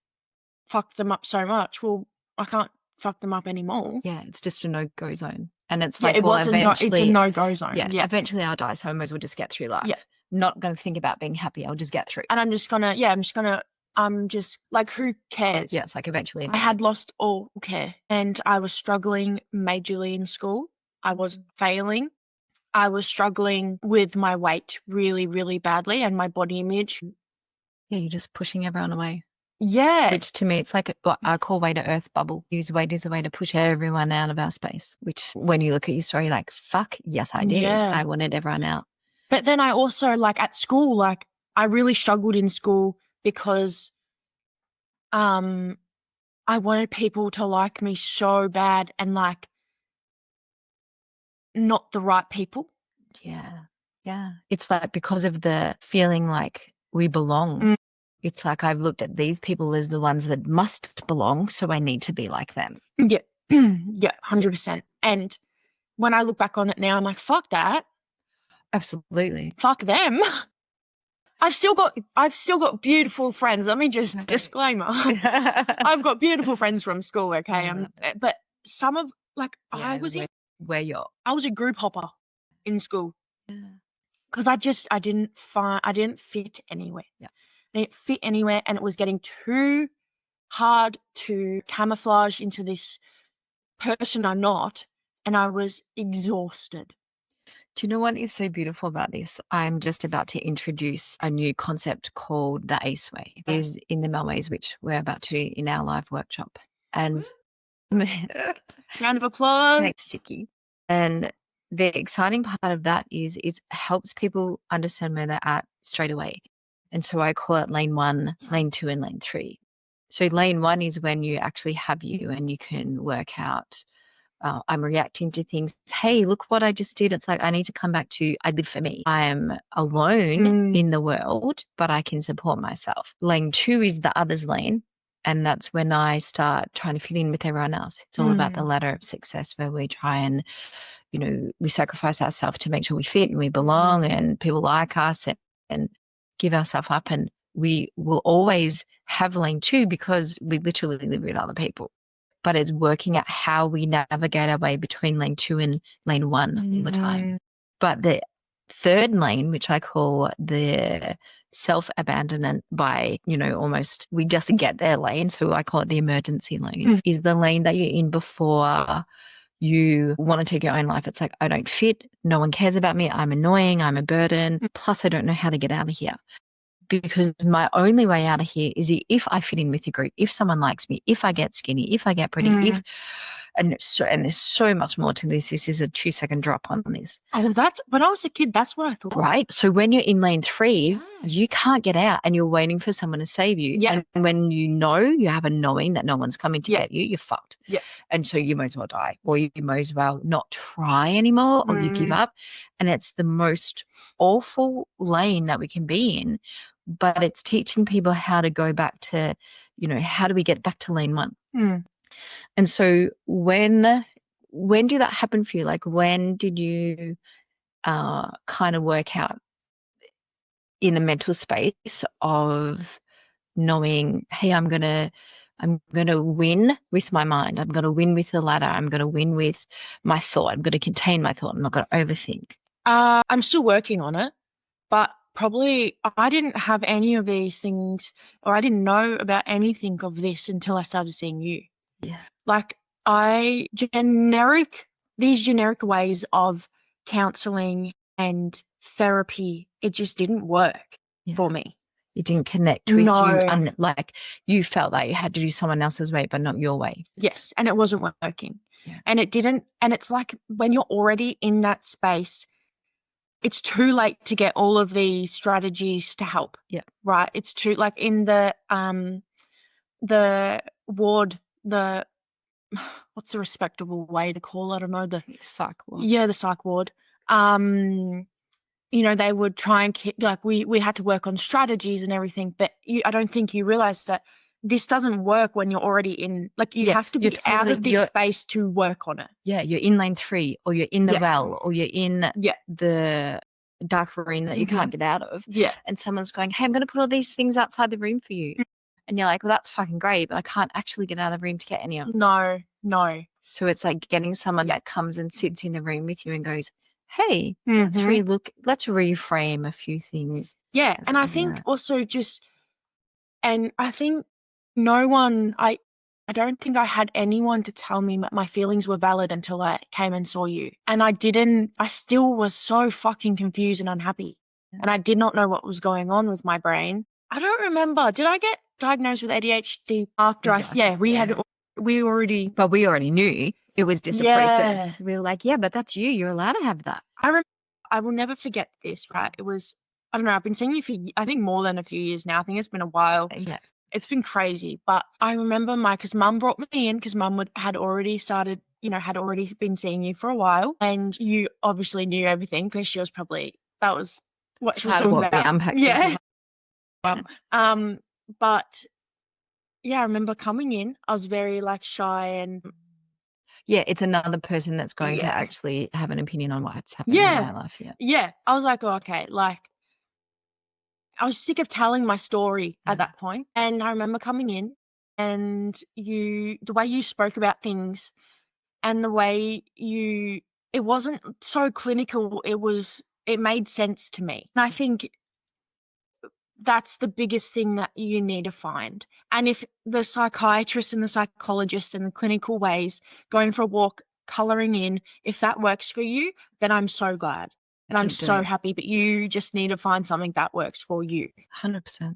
fucked them up so much. Well, I can't fuck them up anymore. Yeah. It's just a no-go zone. And it's like, it's a no-go zone. Yeah. Eventually I'll die. So I might as well just get through life. Yeah. Not going to think about being happy. I'll just get through. And I'm just like, who cares? Yeah, it's like eventually. I had lost all care and I was struggling majorly in school. I was failing. I was struggling with my weight really, really badly and my body image. Yeah, you're just pushing everyone away. Yeah. Which to me, it's like what I call way to earth bubble. Use weight as a way to push everyone out of our space, which when you look at your story, like, fuck, yes, I did. Yeah. I wanted everyone out. But then I also, like, at school, like, I really struggled in school because I wanted people to like me so bad and, like, not the right people. Yeah. Yeah. It's like because of the feeling like we belong. It's like I've looked at these people as the ones that must belong, so I need to be like them. Yeah. Yeah, 100%. And when I look back on it now, I'm like, fuck that. Absolutely. Fuck them. I've still got beautiful friends. Let me just disclaimer. I've got beautiful friends from school, okay? But some of I was a group hopper in school. Yeah. Because I didn't fit anywhere. Yeah. I didn't fit anywhere and it was getting too hard to camouflage into this person I'm not, and I was exhausted. Do you know what is so beautiful about this? I'm just about to introduce a new concept called the ACE Way. It is in the Melways, which we're about to in our live workshop. And round of applause. Thanks, Chicky. And the exciting part of that is it helps people understand where they're at straight away. And so I call it lane 1, lane 2, and lane 3. So lane 1 is when you actually have you and you can work out, I'm reacting to things. Hey, look what I just did. It's like I need to come back to I live for me. I am alone in the world, but I can support myself. Lane 2 is the others lane. And that's when I start trying to fit in with everyone else. It's all about the ladder of success where we try and, we sacrifice ourselves to make sure we fit and we belong and people like us and give ourselves up. And we will always have lane 2 because we literally live with other people. But it's working out how we navigate our way between lane 2 and lane 1 all the time. But the third lane, which I call the self-abandonment by, almost we just get their lane. So I call it the emergency lane, is the lane that you're in before you want to take your own life. It's like, I don't fit. No one cares about me. I'm annoying. I'm a burden. Plus, I don't know how to get out of here. Because my only way out of here is if I fit in with your group, if someone likes me, if I get skinny, if I get pretty, And there's so much more to this. This is a 2-second drop on this. Oh, that's when I was a kid, that's what I thought. Right. So when you're in lane 3, you can't get out and you're waiting for someone to save you. Yeah. And when you have a knowing that no one's coming to get you, you're fucked. Yeah. And so you might as well die, or you might as well not try anymore, or you give up. And it's the most awful lane that we can be in. But it's teaching people how to go back to, how do we get back to lane 1? And so when did that happen for you? Like, when did you kind of work out in the mental space of knowing, hey, I'm gonna win with my mind. I'm gonna win with the ladder. I'm gonna win with my thought. I'm gonna contain my thought. I'm not gonna overthink. I'm still working on it, but probably I didn't have any of these things, or I didn't know about anything of this until I started seeing you. Yeah. Like these generic ways of counseling and therapy, it just didn't work for me. You didn't connect with you, and like you felt like you had to do someone else's way, but not your way. Yes, and it wasn't working. Yeah. And it didn't. And it's like when you're already in that space, it's too late to get all of these strategies to help. Yeah. Right. It's too, like in the ward, what's the respectable way to call it? I don't know, the psych ward. Yeah, the psych ward. They would try and we had to work on strategies and everything, but I don't think you realize that this doesn't work when you're already in, like, you have to be out of this space to work on it. Yeah, you're in lane 3, or you're in the well, or you're in the dark room that you can't get out of. Yeah. And someone's going, hey, I'm going to put all these things outside the room for you. And you're like, well, that's fucking great, but I can't actually get out of the room to get any of them. No. So it's like getting someone that comes and sits in the room with you and goes, hey, let's reframe a few things. Yeah. And I think also and I think I don't think I had anyone to tell me that my feelings were valid until I came and saw you. And I still was so fucking confused and unhappy. Yeah. And I did not know what was going on with my brain. I don't remember. Did I get diagnosed with ADHD after we already knew it was just a process. We were like, yeah, but that's you. You're allowed to have that. I will never forget this, right? It was, I don't know, I've been seeing you for, I think, more than a few years now. I think it's been a while. Yeah. It's been crazy. But I remember because Mum brought me in because Mum had already started, had already been seeing you for a while. And you obviously knew everything because that was what she was talking about. Yeah. But yeah, I remember coming in, I was very shy and. Yeah, it's another person that's going to actually have an opinion on what's happening in my life. Yeah. Yeah. I was like, oh, okay. I was sick of telling my story at that point. And I remember coming in and the way you spoke about things and the way it wasn't so clinical. It made sense to me. And I think that's the biggest thing that you need to find. And if the psychiatrist and the psychologist and the clinical ways, going for a walk, colouring in, if that works for you, then I'm so glad. And I'm so happy. But you just need to find something that works for you. 100%.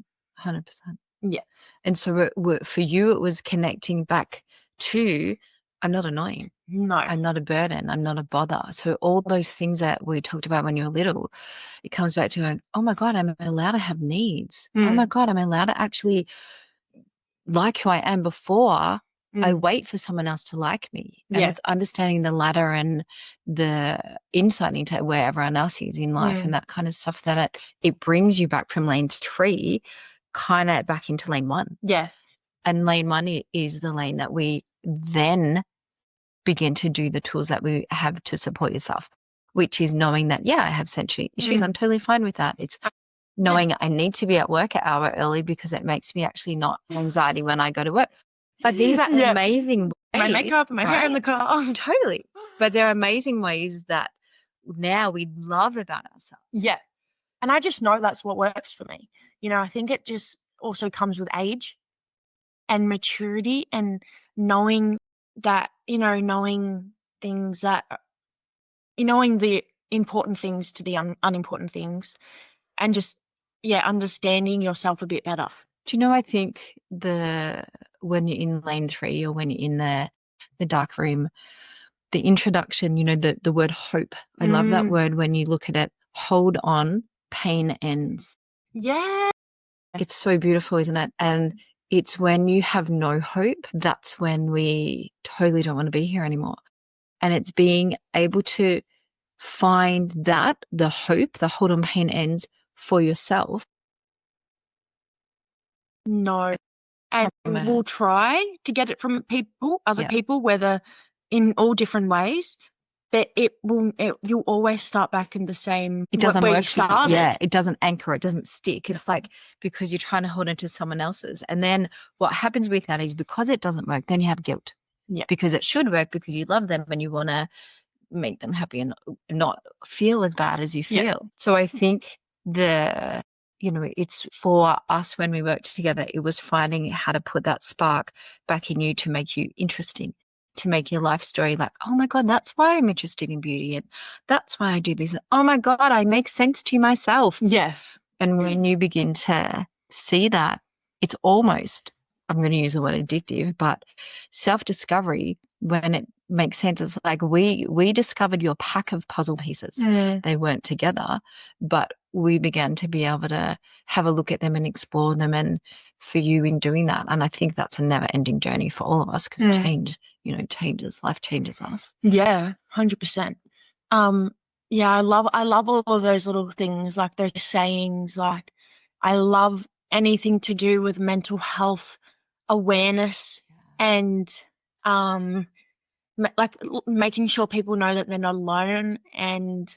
Yeah. And so for you, it was connecting back to, I'm not annoying. No. I'm not a burden. I'm not a bother. So all those things that we talked about when you were little, it comes back to going, oh my God, I'm allowed to have needs. Oh my God, I'm allowed to actually like who I am before I wait for someone else to like me. And it's understanding the ladder and the insight into where everyone else is in life and that kind of stuff, that it brings you back from lane 3 kind of back into lane 1. Yeah. And lane 1 is the lane that we then begin to do the tools that we have to support yourself, which is knowing that, I have sensory issues. I'm totally fine with that. It's knowing I need to be at work an hour early because it makes me actually not anxiety when I go to work. But these are amazing ways. My makeup, my hair in the car. Totally. But they're amazing ways that now we love about ourselves. Yeah. And I just know that's what works for me. I think it just also comes with age and maturity and knowing that, knowing things that, knowing the important things to the unimportant things and just, understanding yourself a bit better. Do you know, I think when you're in lane 3 or when you're in there, The Dark Room, the introduction, you know, the word hope. I love that word when you look at it. Hold on, pain ends. Yeah. It's so beautiful, isn't it? And it's when you have no hope, that's when we totally don't want to be here anymore. And it's being able to find that, the hope, the hold on, pain ends for yourself. No. And we'll try to get it from people, other people, whether in all different ways, but you'll always start back in the same. It doesn't where work. you started. Yeah, it doesn't anchor. It doesn't stick. It's like because you're trying to hold into someone else's, and then what happens with that is because it doesn't work, then you have guilt. Yeah. Because it should work because you love them and you want to make them happy and not feel as bad as you feel. Yeah. So I think it's for us when we worked together, it was finding how to put that spark back in you to make you interesting, to make your life story like, oh my God, that's why I'm interested in beauty. And that's why I do this. Oh my God, I make sense to myself. Yeah. And when you begin to see that, it's almost, I'm going to use the word addictive, but self-discovery, when it makes sense, it's like we discovered your pack of puzzle pieces. They weren't together, but we began to be able to have a look at them and explore them. And for you in doing that, and I think that's a never-ending journey for all of us because life changes us. Yeah, 100%. Yeah, I love all of those little things, like those sayings. Like, I love anything to do with mental health awareness and like making sure people know that they're not alone. And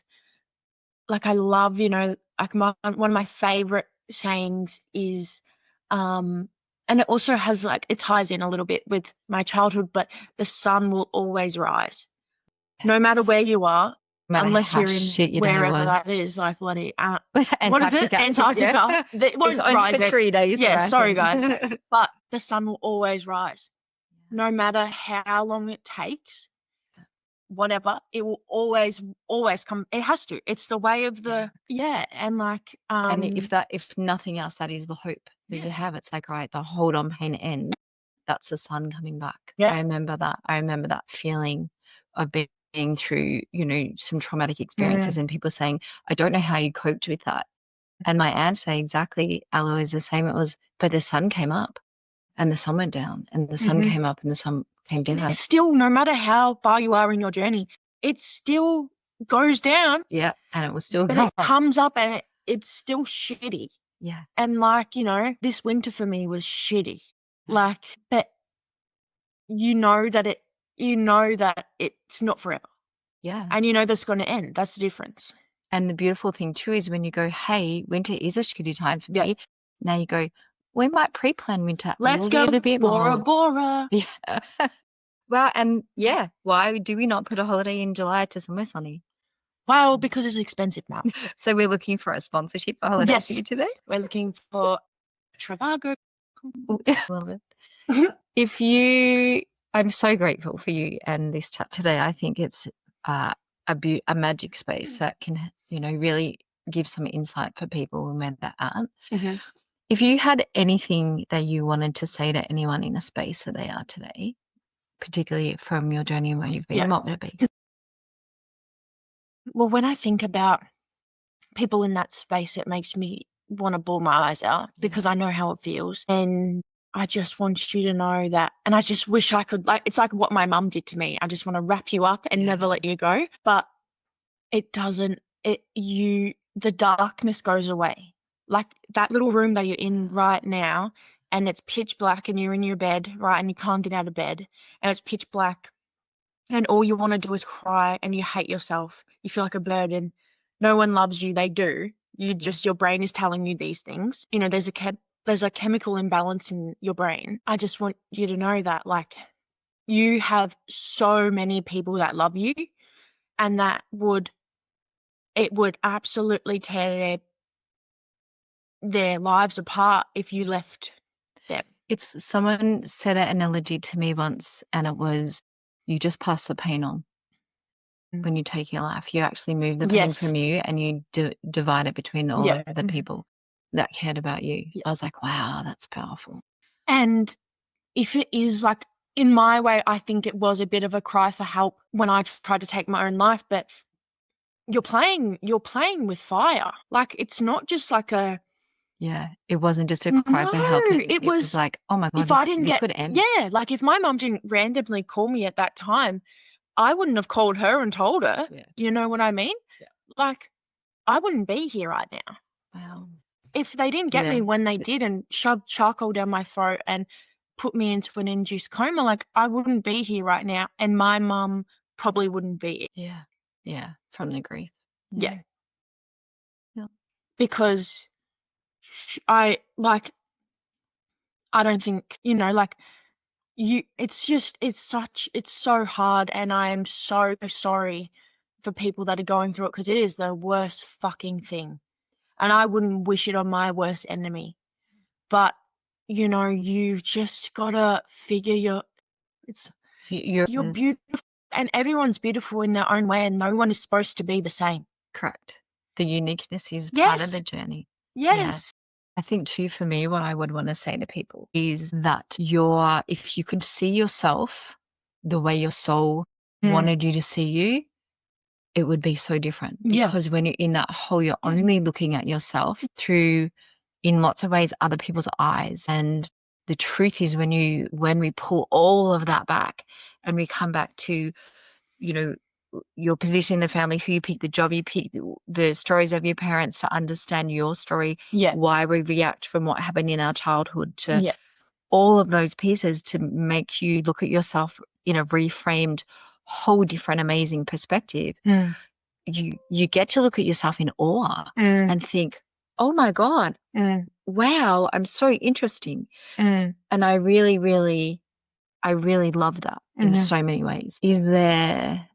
like, I love, like one of my favorite sayings is, and it also has like, it ties in a little bit with my childhood, but the sun will always rise, no matter where you are. Unless you're in wherever that is, like bloody what is it? Antarctica. It won't rise for 3 days. Yeah, sorry guys. But the sun will always rise. No matter how long it takes, whatever, it will always come. It has to. It's the way of the and like and if nothing else, that is the hope that you have. It's like, right, the hold on pain end, that's the sun coming back. Yeah. I remember that feeling of being through, some traumatic experiences and people saying, I don't know how you coped with that. And my answer exactly, Aloe, is the same. It was, but the sun came up and the sun went down and the sun came up and the sun came down. Still, no matter how far you are in your journey, it still goes down. Yeah. And it was still but going. It comes up and it's still shitty. Yeah. And like, this winter for me was shitty. Like, but that it's not forever. Yeah. And that's going to end. That's the difference. And the beautiful thing too is when you go, hey, winter is a shitty time for me. Now you go, we might pre-plan winter. Let's go Bora Bora. Yeah. Well, and why do we not put a holiday in July to somewhere sunny? Well, because it's expensive now. So we're looking for a sponsorship for holiday for you today? We're looking for Trivago. Love it. I'm so grateful for you and this chat today. I think it's a magic space that can, really give some insight for people and where they're at. Mm-hmm. If you had anything that you wanted to say to anyone in a space that they are today, particularly from your journey where you've been, what would it be? Well, when I think about people in that space, it makes me want to bawl my eyes out because I know how it feels. And I just want you to know that, and I just wish I could, it's like what my mum did to me. I just want to wrap you up and never let you go. But it doesn't, the darkness goes away. Like that little room that you're in right now, and it's pitch black and you're in your bed, right? And you can't get out of bed and it's pitch black and all you want to do is cry and you hate yourself. You feel like a burden. No one loves you. They do. Your brain is telling you these things. There's a chemical imbalance in your brain. I just want you to know that, like, you have so many people that love you, and it would absolutely tear their lives apart if you left them. Someone said an analogy to me once, and it was, you just pass the pain on. When you take your life, you actually move the pain from you and you divide it between all of the people that cared about you. I was like, wow, that's powerful. And if it is like in my way, I think it was a bit of a cry for help when I tried to take my own life. But you're playing with fire. Like, it's not just like a, Yeah. It wasn't just a cry for help. No, It it was like, oh my God, if I didn't this get, could end. yeah, like if my mum didn't randomly call me at that time, I wouldn't have called her and told her. Yeah. Do you know what I mean? Yeah. Like, I wouldn't be here right now. Wow. If they didn't get Yeah. me when they did and shoved charcoal down my throat and put me into an induced coma, like, I wouldn't be here right now. And my mum probably wouldn't be. Yeah. Yeah. From the grief. Yeah. Yeah. Because I don't think, you know, like, it's so hard, and I am so sorry for people that are going through it, because it is the worst fucking thing. And I wouldn't wish it on my worst enemy. But, you know, you've just got to figure you're beautiful, and everyone's beautiful in their own way, and no one is supposed to be the same. Correct. The uniqueness is part of the journey. Yes. I think too, for me, what I would want to say to people is that if you could see yourself the way your soul wanted you to see you, it would be so different. Yeah. Because when you're in that hole, you're only looking at yourself through, in lots of ways, other people's eyes. And the truth is, when we pull all of that back and we come back to, you know, your position in the family, who you picked, the job you picked, the stories of your parents, to understand your story, why we react from what happened in our childhood to all of those pieces, to make you look at yourself in a reframed, whole different, amazing perspective. You get to look at yourself in awe and think, oh my God, wow, I'm so interesting. And I really, really, love that in so many ways. Is there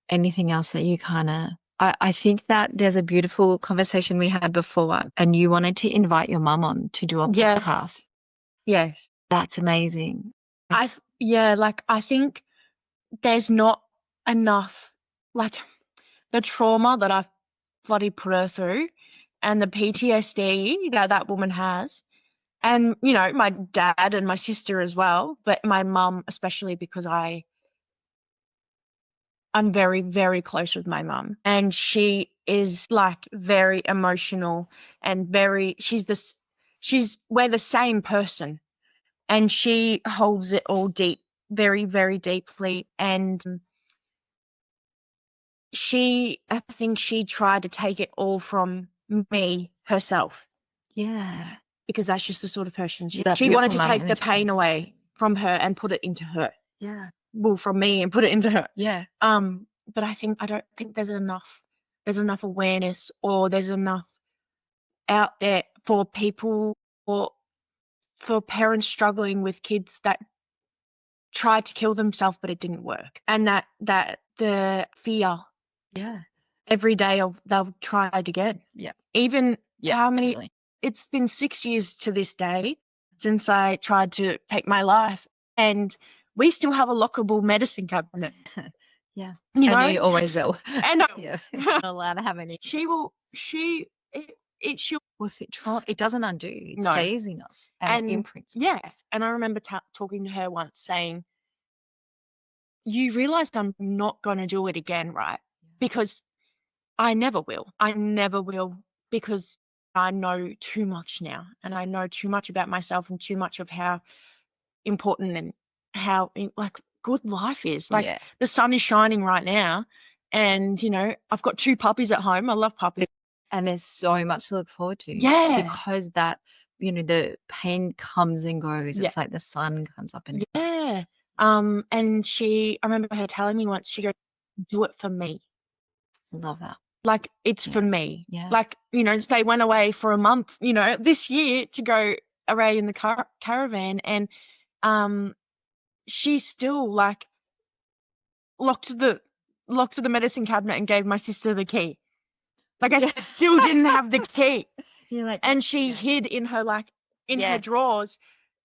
anything else that you kind of, I think that there's a beautiful conversation we had before, and you wanted to invite your mum on to do a podcast. Yes. That's amazing. I think there's not enough, like, the trauma that I've bloody put her through, and the PTSD that woman has, and, you know, my dad and my sister as well, but my mum especially, because I'm very, very close with my mum, and she is, like, very emotional and we're the same person, and she holds it all deep, very, very deeply. And I think she tried to take it all from me herself. Yeah. Because that's just the sort of person she wanted to take the pain away from her and put it into her. Yeah. Well, from me and put it into her. Yeah. But I don't think there's enough awareness, or there's enough out there for people, or for parents struggling with kids that tried to kill themselves but it didn't work, and that the fear every day of they'll try it again. Even how many totally. It's been 6 years to this day since I tried to take my life, and we still have a lockable medicine cabinet. You know, and you always will. And not allowed to have any. She'll with it. It doesn't undo. It stays in us, and it imprints. Yes, and I remember talking to her once, saying, "You realize I'm not going to do it again, right? Because I never will. I never will, because I know too much now, and I know too much about myself, and too much of how important and how good life is. Like, the sun is shining right now, and, you know, I've got 2 puppies at home. I love puppies. And there's so much to look forward to. Yeah. Because that, you know, the pain comes and goes. It's like the sun comes up and and I remember her telling me once, she goes, "Do it for me." Love that. Like, it's for me. Yeah. Like, you know, they went away for a month, you know, this year, to go away in the caravan, and she still, like, locked the medicine cabinet and gave my sister the key. Like, I still didn't have the key. You're like, and she hid in her, like, in her drawers,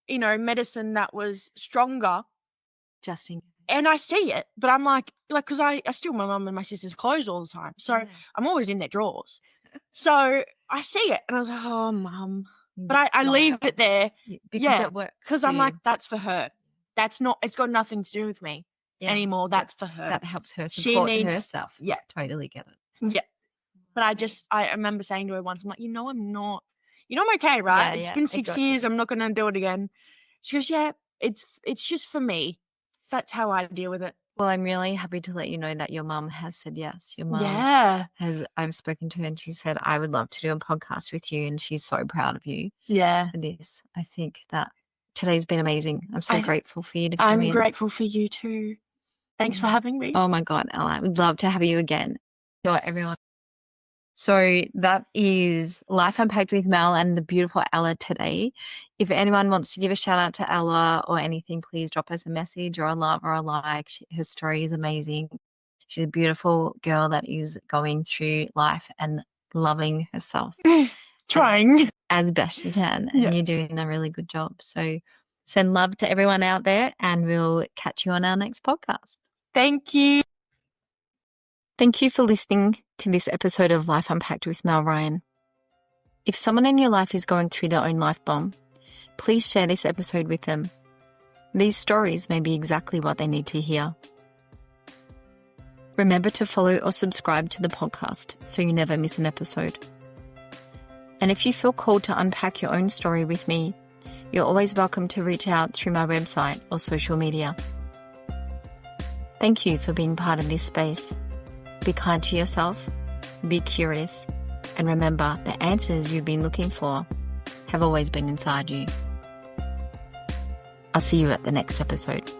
you know, medicine that was stronger. Just in. And I see it, but I'm like, because I steal my mum and my sister's clothes all the time. So I'm always in their drawers. So I see it, and I was like, oh, Mum. But I leave it there. Because it works. Because I'm like, that's for her. it's got nothing to do with me anymore. That's for her. That helps her She support needs- herself. yeah. Totally get it. Yeah. But I remember saying to her once, I'm like, I'm not, I'm okay, right? Yeah, It's been I 6 got years. I'm not going to do it again. She goes, yeah, it's just for me. That's how I deal with it. Well, I'm really happy to let you know that your mum has said yes. Your mum Yeah. I've spoken to her and she said, I would love to do a podcast with you. And she's so proud of you Yeah. for this. I think that today's been amazing. I'm so grateful for you to come I'm in. grateful for you too. Thanks for having me. Oh my God, Ella, I would love to have you again. Sure, everyone. So that is Life Unpacked with Mel and the beautiful Ella today. If anyone wants to give a shout out to Ella or anything, please drop us a message or a love or a like. Her story is amazing. She's a beautiful girl that is going through life and loving herself Trying. as best she can. And Yeah. you're doing a really good job. So send love to everyone out there and we'll catch you on our next podcast. Thank you. Thank you for listening to this episode of Life Unpacked with Mel Ryan. If someone in your life is going through their own life bomb, please share this episode with them. These stories may be exactly what they need to hear. Remember to follow or subscribe to the podcast so you never miss an episode. And if you feel called to unpack your own story with me, you're always welcome to reach out through my website or social media. Thank you for being part of this space. Be kind to yourself, be curious, and remember the answers you've been looking for have always been inside you. I'll see you at the next episode.